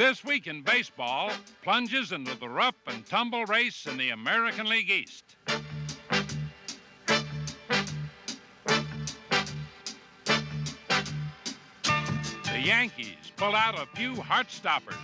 This week in baseball plunges into the rough and tumble race in the American League East. The Yankees pull out a few heart stoppers.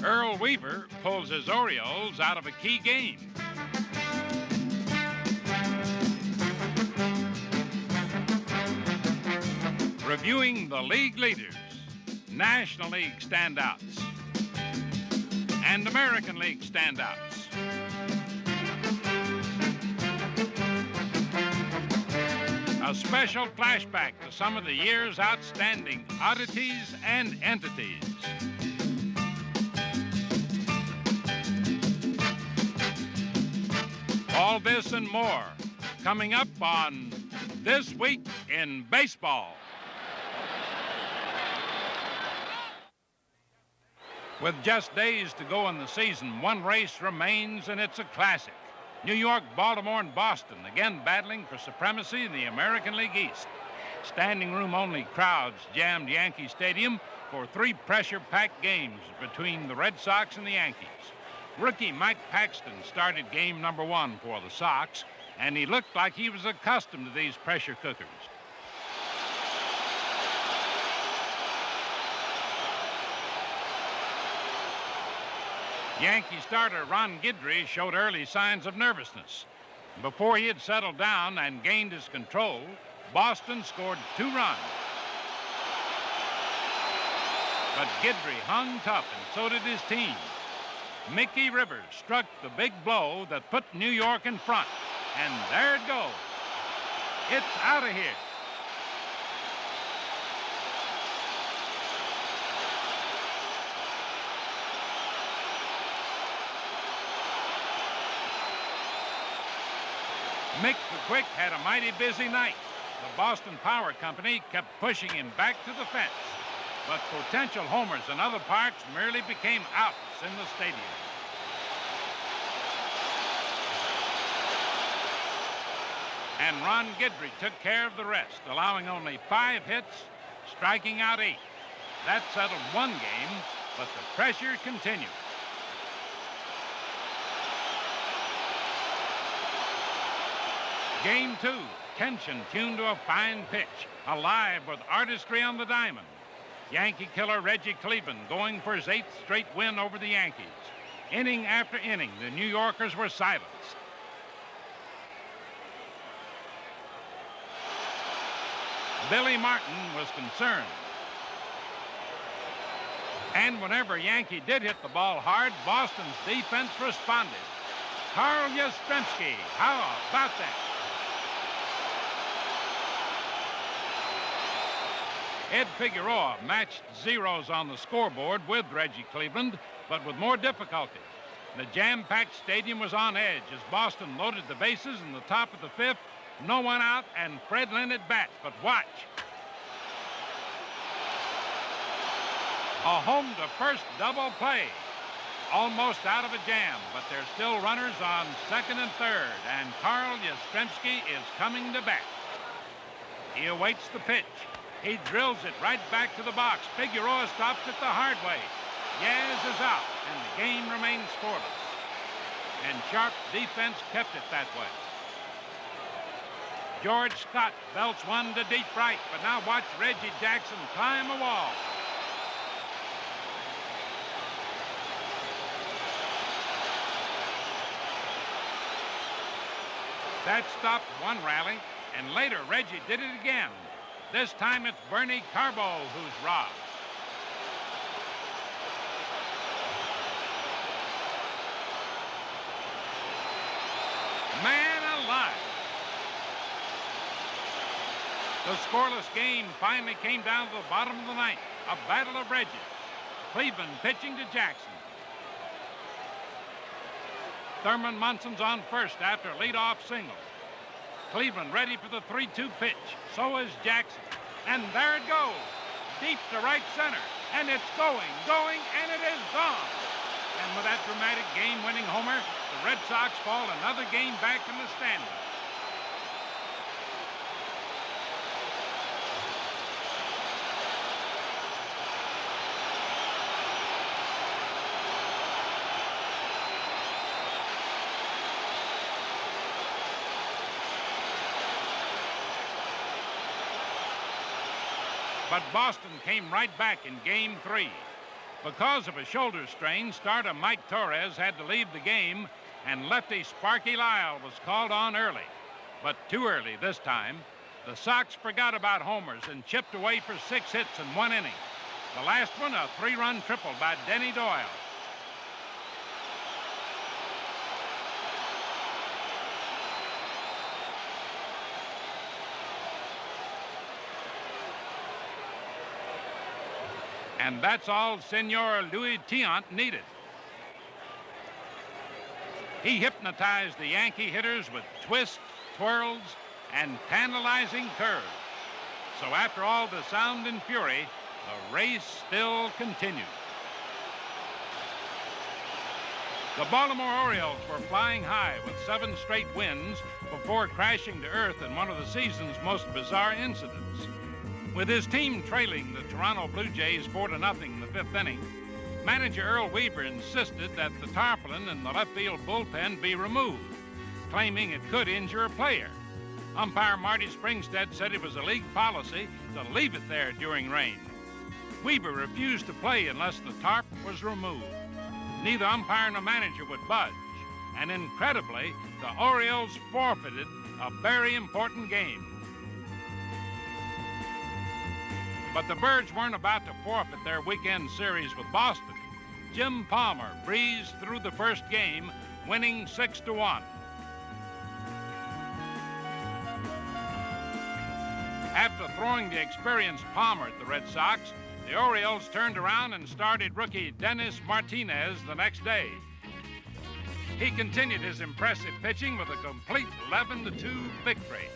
Earl Weaver pulls his Orioles out of a key game. Reviewing the league leaders, National League standouts, and American League standouts. A special flashback to some of the year's outstanding oddities and entities. All this and more coming up on This Week in Baseball. With just days to go in the season, one race remains, and it's a classic. New York, Baltimore, and Boston again battling for supremacy in the American League East. Standing room only crowds jammed Yankee Stadium for three pressure-packed games between the Red Sox and the Yankees. Rookie Mike Paxton started game number one for the Sox, and he looked like he was accustomed to these pressure cookers. Yankee starter Ron Guidry showed early signs of nervousness. Before he had settled down and gained his control, Boston scored 2 runs. But Guidry hung tough, and so did his team. Mickey Rivers struck the big blow that put New York in front. And there it goes. It's out of here. Mick the Quick had a mighty busy night. The Boston Power Company kept pushing him back to the fence. But potential homers in other parks merely became outs in the stadium. And Ron Guidry took care of the rest, allowing only 5 hits, striking out 8. That settled one game, but the pressure continued. Game 2, tension tuned to a fine pitch, alive with artistry on the diamond. Yankee killer Reggie Cleveland going for his 8th straight win over the Yankees. Inning after inning, the New Yorkers were silenced. Billy Martin was concerned. And whenever Yankee did hit the ball hard, Boston's defense responded. Carl Yastrzemski, how about that? Ed Figueroa matched zeros on the scoreboard with Reggie Cleveland, but with more difficulty. The jam-packed stadium was on edge as Boston loaded the bases in the top of the 5th. No one out, and Fred Lynn at bat, but watch. A home-to-first double play. Almost out of a jam, but there's still runners on 2nd and 3rd, and Carl Yastrzemski is coming to bat. He awaits the pitch. He drills it right back to the box. Figueroa stops it the hard way. Yaz is out, and the game remains scoreless. And sharp defense kept it that way. George Scott belts one to deep right, but now watch Reggie Jackson climb a wall. That stopped one rally, and later Reggie did it again. This time it's Bernie Carbo who's robbed. Man alive. The scoreless game finally came down to the bottom of the 9th. A battle of Reggies. Cleveland pitching to Jackson. Thurman Munson's on first after a leadoff single. Cleveland ready for the 3-2 pitch. So is Jackson. And there it goes. Deep to right center. And it's going, and it is gone. And with that dramatic game-winning homer, the Red Sox fall another game back in the standings. But Boston came right back in Game 3. Because of a shoulder strain, starter Mike Torres had to leave the game, and lefty Sparky Lyle was called on early. But too early this time. The Sox forgot about homers and chipped away for 6 hits in 1 inning. The last one, a 3-run triple by Denny Doyle. And that's all Senor Louis Tiant needed. He hypnotized the Yankee hitters with twists, twirls, and tantalizing curves. So after all the sound and fury, the race still continued. The Baltimore Orioles were flying high with 7 straight wins before crashing to earth in one of the season's most bizarre incidents. With his team trailing the Toronto Blue Jays 4-0 in the 5th inning, manager Earl Weaver insisted that the tarpaulin in the left field bullpen be removed, claiming it could injure a player. Umpire Marty Springstead said it was a league policy to leave it there during rain. Weaver refused to play unless the tarp was removed. Neither umpire nor manager would budge, and incredibly, the Orioles forfeited a very important game. But the Birds weren't about to forfeit their weekend series with Boston. Jim Palmer breezed through the first game, winning 6-1. After throwing the experienced Palmer at the Red Sox, the Orioles turned around and started rookie Dennis Martinez the next day. He continued his impressive pitching with a complete 11-2 victory.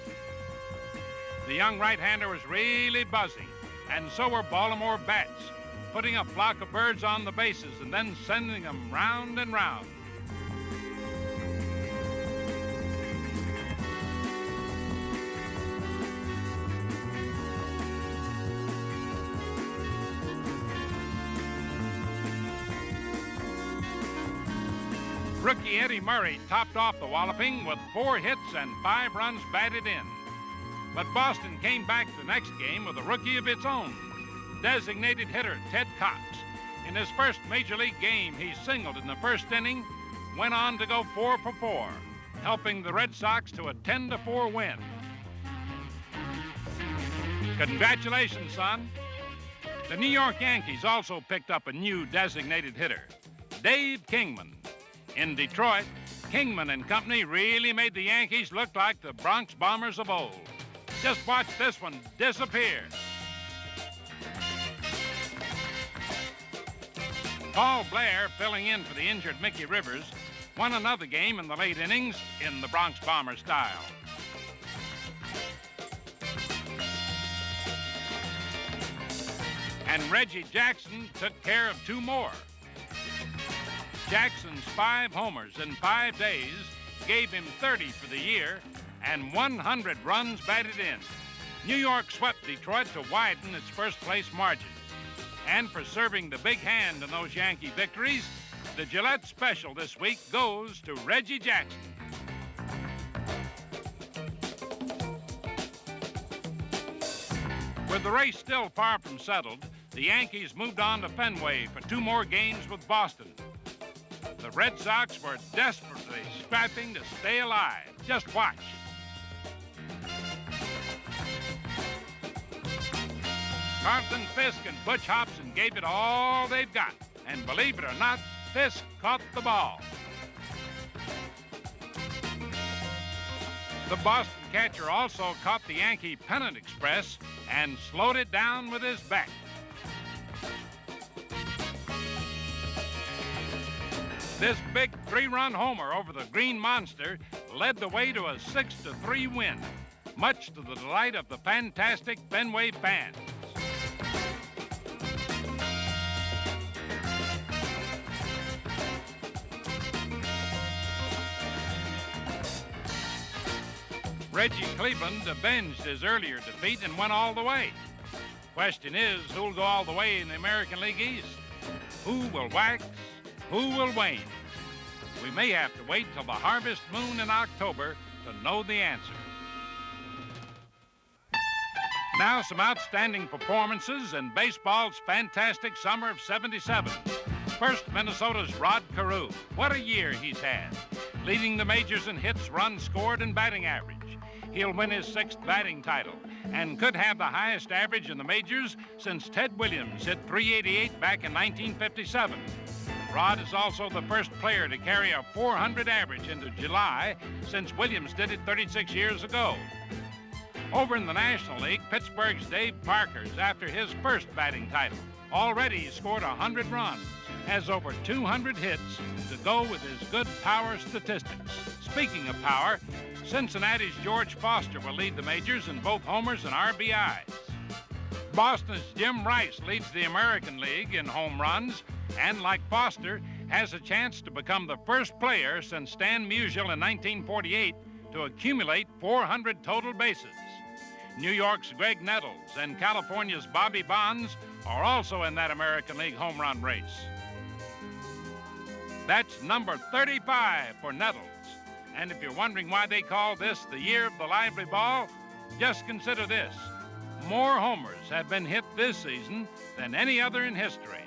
The young right-hander was really buzzing, and so were Baltimore bats, putting a flock of birds on the bases and then sending them round and round. Rookie Eddie Murray topped off the walloping with 4 hits and 5 runs batted in. But Boston came back the next game with a rookie of its own, designated hitter Ted Cox. In his first Major League game, he singled in the first inning, went on to go 4 for 4, helping the Red Sox to a 10-4 win. Congratulations, son. The New York Yankees also picked up a new designated hitter, Dave Kingman. In Detroit, Kingman and company really made the Yankees look like the Bronx Bombers of old. Just watch this one disappear. Paul Blair, filling in for the injured Mickey Rivers, won another game in the late innings in the Bronx Bomber style. And Reggie Jackson took care of 2 more. Jackson's 5 homers in 5 days gave him 30 for the year and 100 runs batted in. New York swept Detroit to widen its first-place margin. And for serving the big hand in those Yankee victories, the Gillette Special this week goes to Reggie Jackson. With the race still far from settled, the Yankees moved on to Fenway for 2 more games with Boston. The Red Sox were desperately scrapping to stay alive. Just watch. Carlton Fisk and Butch Hobson gave it all they've got. And believe it or not, Fisk caught the ball. The Boston catcher also caught the Yankee Pennant Express and slowed it down with his back. This big 3-run homer over the Green Monster led the way to a 6-3 win, much to the delight of the fantastic Fenway fans. Reggie Cleveland avenged his earlier defeat and went all the way. Question is, who'll go all the way in the American League East? Who will wax? Who will wane? We may have to wait till the harvest moon in October to know the answer. Now some outstanding performances in baseball's fantastic summer of '77. First, Minnesota's Rod Carew. What a year he's had. Leading the majors in hits, runs scored, and batting average. He'll win his 6th batting title and could have the highest average in the majors since Ted Williams hit .388 back in 1957. Rod is also the first player to carry a .400 average into July since Williams did it 36 years ago. Over in the National League, Pittsburgh's Dave Parker's after his first batting title. Already he's scored 100 runs, has over 200 hits to go with his good power statistics. Speaking of power, Cincinnati's George Foster will lead the majors in both homers and RBIs. Boston's Jim Rice leads the American League in home runs and, like Foster, has a chance to become the first player since Stan Musial in 1948 to accumulate 400 total bases. New York's Greg Nettles and California's Bobby Bonds are also in that American League home run race. That's number 35 for Nettles. And if you're wondering why they call this the year of the lively ball, just consider this. More homers have been hit this season than any other in history.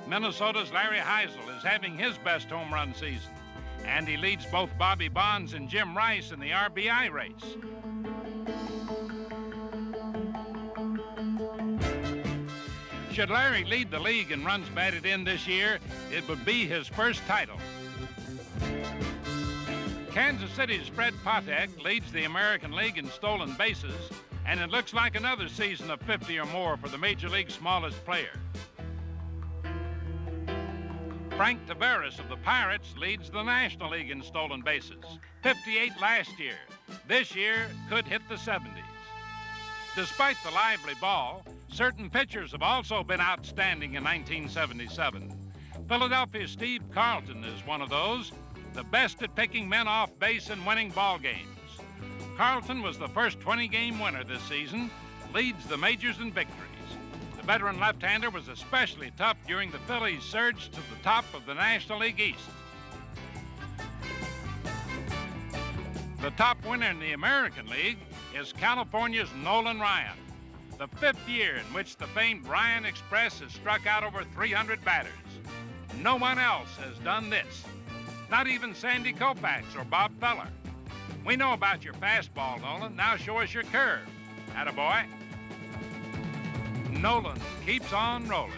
Minnesota's Larry Heisel is having his best home run season, and he leads both Bobby Bonds and Jim Rice in the RBI race. Should Larry lead the league in runs batted in this year, it would be his first title. Kansas City's Fred Patek leads the American League in stolen bases, and it looks like another season of 50 or more for the Major League's smallest player. Frank Tavares of the Pirates leads the National League in stolen bases, 58 last year. This year could hit the 70s. Despite the lively ball, certain pitchers have also been outstanding in 1977. Philadelphia's Steve Carlton is one of those, the best at picking men off base and winning ball games. Carlton was the first 20-game winner this season, leads the majors in victories. The veteran left-hander was especially tough during the Phillies' surge to the top of the National League East. The top winner in the American League is California's Nolan Ryan, the 5th year in which the famed Ryan Express has struck out over 300 batters. No one else has done this. Not even Sandy Koufax or Bob Feller. We know about your fastball, Nolan. Now show us your curve. Attaboy. Nolan keeps on rolling.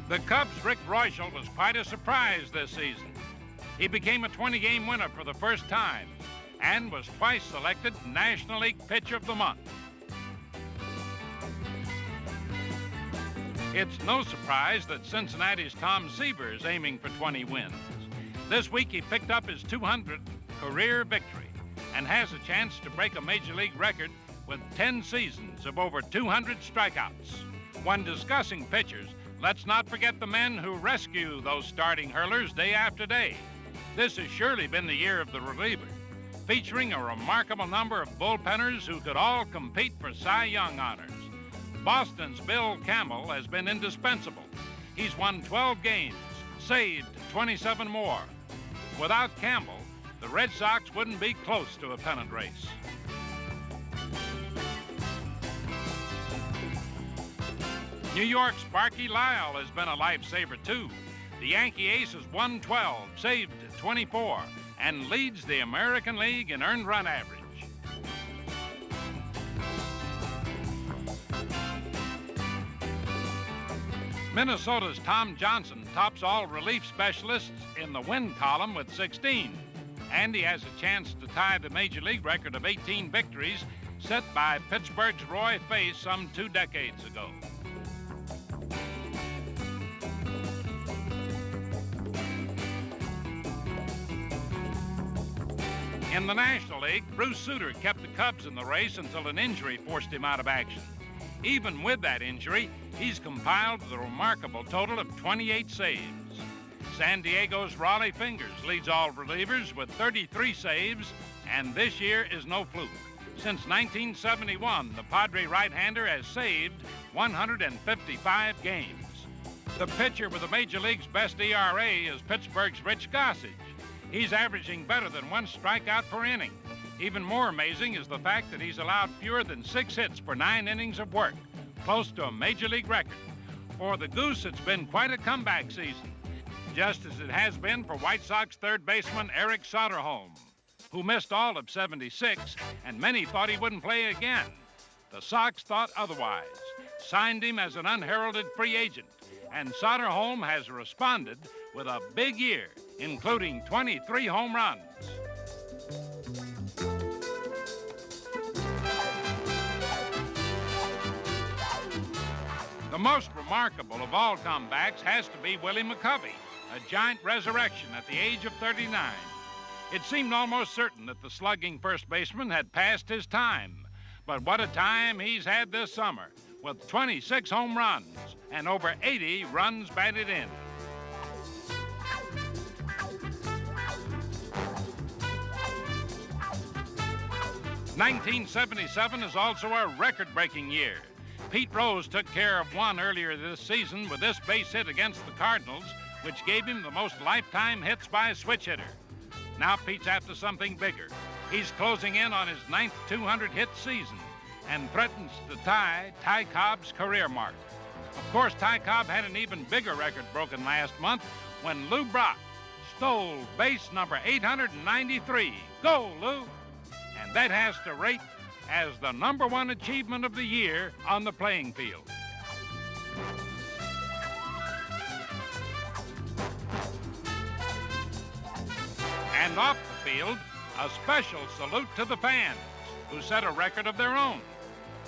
The Cubs' Rick Reuschel was quite a surprise this season. He became a 20-game winner for the first time and was twice selected National League Pitcher of the Month. It's no surprise that Cincinnati's Tom Seaver is aiming for 20 wins. This week he picked up his 200th career victory and has a chance to break a Major League record with 10 seasons of over 200 strikeouts. When discussing pitchers, let's not forget the men who rescue those starting hurlers day after day. This has surely been the year of the reliever, featuring a remarkable number of bullpenners who could all compete for Cy Young honors. Boston's Bill Campbell has been indispensable. He's won 12 games, saved 27 more. Without Campbell, the Red Sox wouldn't be close to a pennant race. New York's Sparky Lyle has been a lifesaver, too. The Yankee ace has won 12, saved 24, and leads the American League in earned run average. Minnesota's Tom Johnson tops all relief specialists in the win column with 16, and he has a chance to tie the Major League record of 18 victories set by Pittsburgh's Roy Face some 2 decades ago. In the National League, Bruce Sutter kept the Cubs in the race until an injury forced him out of action. Even with that injury, he's compiled the remarkable total of 28 saves. San Diego's Raleigh Fingers leads all relievers with 33 saves, and this year is no fluke. Since 1971, the Padre right-hander has saved 155 games. The pitcher with the Major League's best ERA is Pittsburgh's Rich Gossage. He's averaging better than 1 strikeout per inning. Even more amazing is the fact that he's allowed fewer than 6 hits per 9 innings of work, close to a major league record. For the Goose, it's been quite a comeback season, just as it has been for White Sox third baseman Eric Soderholm, who missed all of '76, and many thought he wouldn't play again. The Sox thought otherwise, signed him as an unheralded free agent, and Soderholm has responded with a big year, including 23 home runs. The most remarkable of all comebacks has to be Willie McCovey, a giant resurrection at the age of 39. It seemed almost certain that the slugging first baseman had passed his time. But what a time he's had this summer, with 26 home runs and over 80 runs batted in. '77 is also a record-breaking year. Pete Rose took care of one earlier this season with this base hit against the Cardinals, which gave him the most lifetime hits by a switch hitter. Now Pete's after something bigger. He's closing in on his 9th 200-hit season and threatens to tie Ty Cobb's career mark. Of course, Ty Cobb had an even bigger record broken last month when Lou Brock stole base number 893. Go, Lou! And that has to rate as the #1 achievement of the year on the playing field. And off the field, a special salute to the fans, who set a record of their own.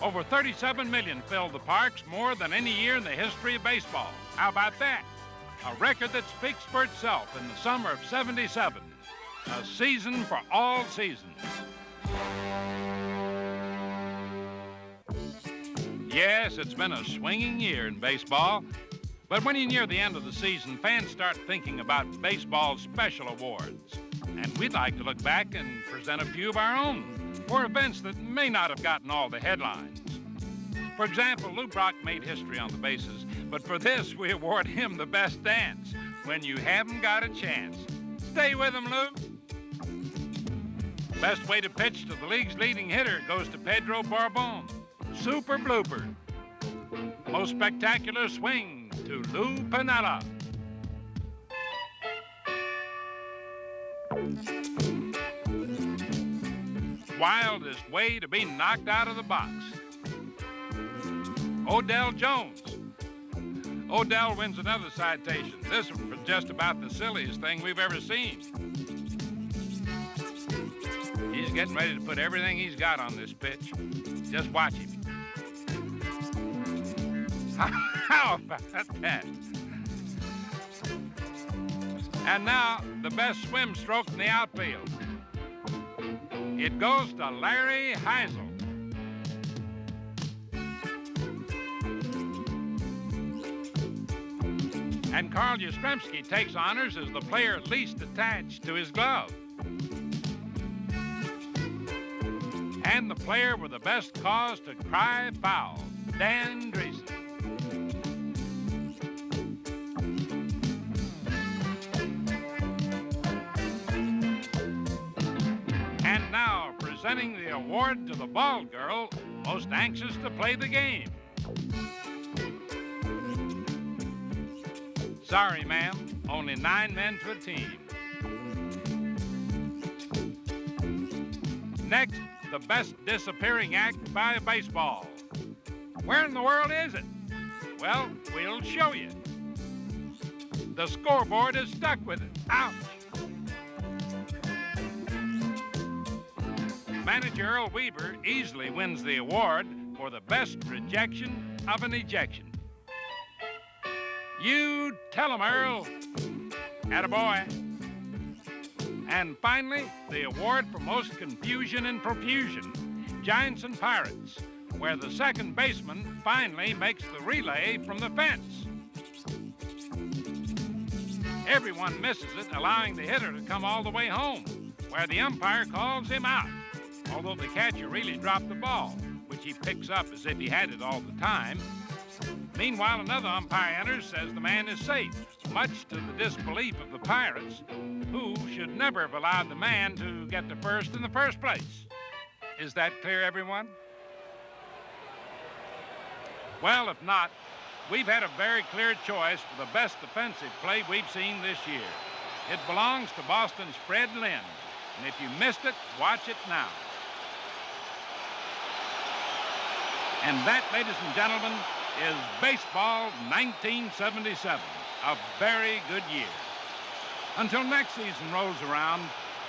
Over 37 million filled the parks, more than any year in the history of baseball. How about that? A record that speaks for itself in the summer of '77. A season for all seasons. Yes, it's been a swinging year in baseball. But when you near the end of the season, fans start thinking about baseball's special awards. And we'd like to look back and present a few of our own for events that may not have gotten all the headlines. For example, Lou Brock made history on the bases, but for this, we award him the best dance, when you haven't got a chance. Stay with him, Lou. Best way to pitch to the league's leading hitter goes to Pedro Barbon. Super blooper. Most spectacular swing to Lou Piniella. Wildest way to be knocked out of the box. Odell Jones. Odell wins another citation, this one for just about the silliest thing we've ever seen. He's getting ready to put everything he's got on this pitch. Just watch him. How about that? And now, the best swim stroke in the outfield. It goes to Larry Heisel. And Carl Yastrzemski takes honors as the player least attached to his glove. And the player with the best cause to cry foul, Dan Dreesen. And now, presenting the award to the ball girl most anxious to play the game. Sorry, ma'am, only 9 men to a team. Next, the best disappearing act by a baseball. Where in the world is it? Well, we'll show you. The scoreboard is stuck with it. Ouch! Manager Earl Weaver easily wins the award for the best rejection of an ejection. You tell 'em, Earl. Attaboy. And finally, the award for most confusion and profusion, Giants and Pirates, where the second baseman finally makes the relay from the fence. Everyone misses it, allowing the hitter to come all the way home, where the umpire calls him out, although the catcher really dropped the ball, which he picks up as if he had it all the time. Meanwhile, another umpire enters, says the man is safe, much to the disbelief of the Pirates, who should never have allowed the man to get to first in the first place. Is that clear, everyone? Well, if not, we've had a very clear choice for the best defensive play we've seen this year. It belongs to Boston's Fred Lynn, and if you missed it, watch it now. And that, ladies and gentlemen, is baseball 1977, a very good year. Until next season rolls around,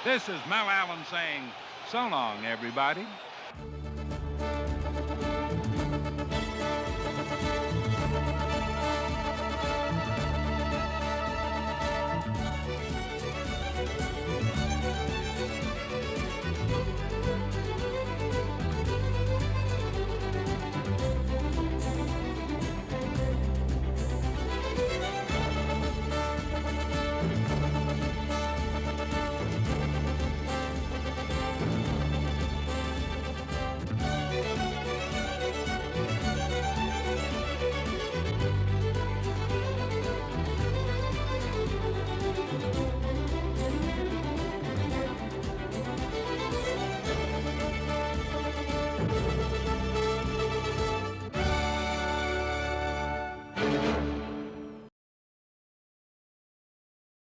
this is Mel Allen saying, so long, everybody.